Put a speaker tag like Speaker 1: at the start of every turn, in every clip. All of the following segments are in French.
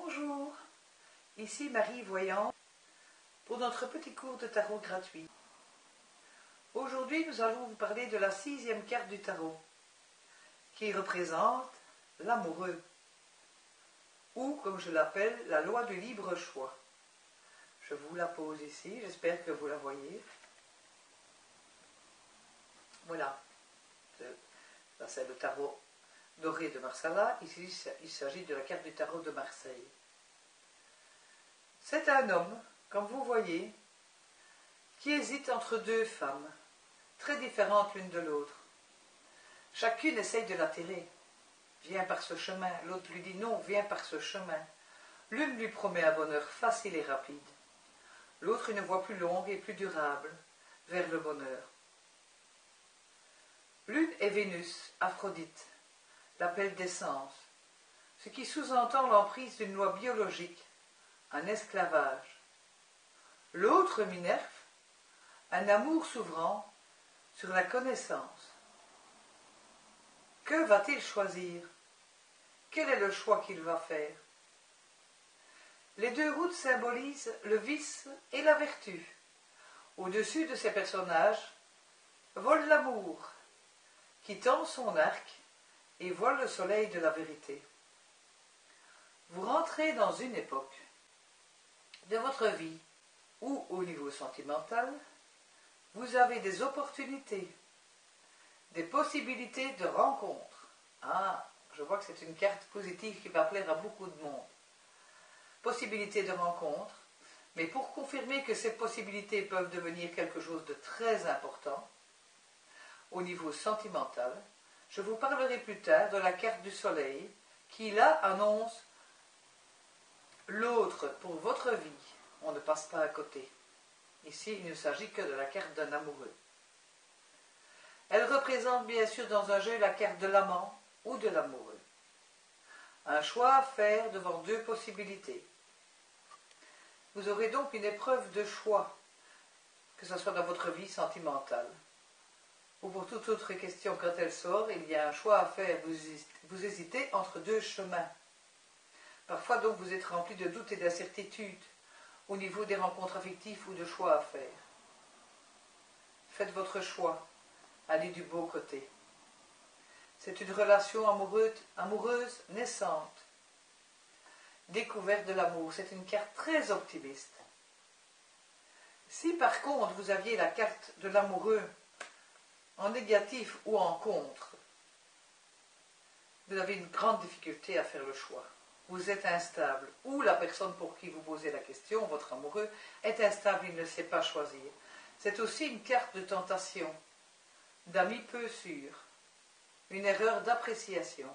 Speaker 1: Bonjour, ici Marie Voyante pour notre petit cours de tarot gratuit. Aujourd'hui, nous allons vous parler de la 6e carte du tarot, qui représente l'amoureux, ou comme je l'appelle, la loi du libre choix. Je vous la pose ici, j'espère que vous la voyez. Voilà, ça c'est le tarot doré de Marsala. Ici, il s'agit de la carte du tarot de Marseille. C'est un homme, comme vous voyez, qui hésite entre deux femmes, très différentes l'une de l'autre. Chacune essaye de l'attirer. Viens par ce chemin. L'autre lui dit non, viens par ce chemin. L'une lui promet un bonheur facile et rapide. L'autre une voie plus longue et plus durable vers le bonheur. L'une est Vénus, Aphrodite, l'appel d'essence, ce qui sous-entend l'emprise d'une loi biologique, un esclavage. L'autre, Minerve, un amour s'ouvrant sur la connaissance. Que va-t-il choisir? Quel est le choix qu'il va faire? Les deux routes symbolisent le vice et la vertu. Au-dessus de ces personnages vole l'amour, qui tend son arc et vole le soleil de la vérité. Vous rentrez dans une époque de votre vie où, au niveau sentimental, vous avez des opportunités, des possibilités de rencontres. Ah, je vois que c'est une carte positive qui va plaire à beaucoup de monde. Possibilités de rencontres, mais pour confirmer que ces possibilités peuvent devenir quelque chose de très important, au niveau sentimental, je vous parlerai plus tard de la carte du soleil, qui là annonce l'autre pour votre vie. On ne passe pas à côté. Ici, il ne s'agit que de la carte d'un amoureux. Elle représente bien sûr dans un jeu la carte de l'amant ou de l'amoureux. Un choix à faire devant deux possibilités. Vous aurez donc une épreuve de choix, que ce soit dans votre vie sentimentale ou pour toute autre question quand elle sort, il y a un choix à faire. Vous hésitez entre deux chemins. Parfois donc vous êtes rempli de doutes et d'incertitudes au niveau des rencontres affectives ou de choix à faire. Faites votre choix, allez du beau côté. C'est une relation amoureuse naissante. Découverte de l'amour, c'est une carte très optimiste. Si par contre vous aviez la carte de l'amoureux en négatif ou en contre, vous avez une grande difficulté à faire le choix. Vous êtes instable, ou la personne pour qui vous posez la question, votre amoureux, est instable, il ne sait pas choisir. C'est aussi une carte de tentation, d'amis peu sûrs, une erreur d'appréciation.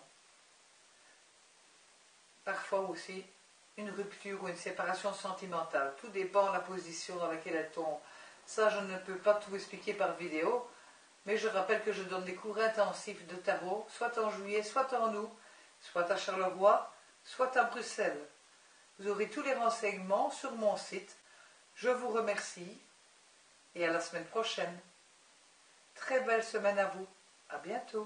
Speaker 1: Parfois aussi, une rupture ou une séparation sentimentale. Tout dépend de la position dans laquelle elle tombe. Ça, je ne peux pas tout expliquer par vidéo, mais je rappelle que je donne des cours intensifs de tarot, soit en juillet, soit en août, soit à Charleroi, soit à Bruxelles. Vous aurez tous les renseignements sur mon site. Je vous remercie et à la semaine prochaine. Très belle semaine à vous. À bientôt.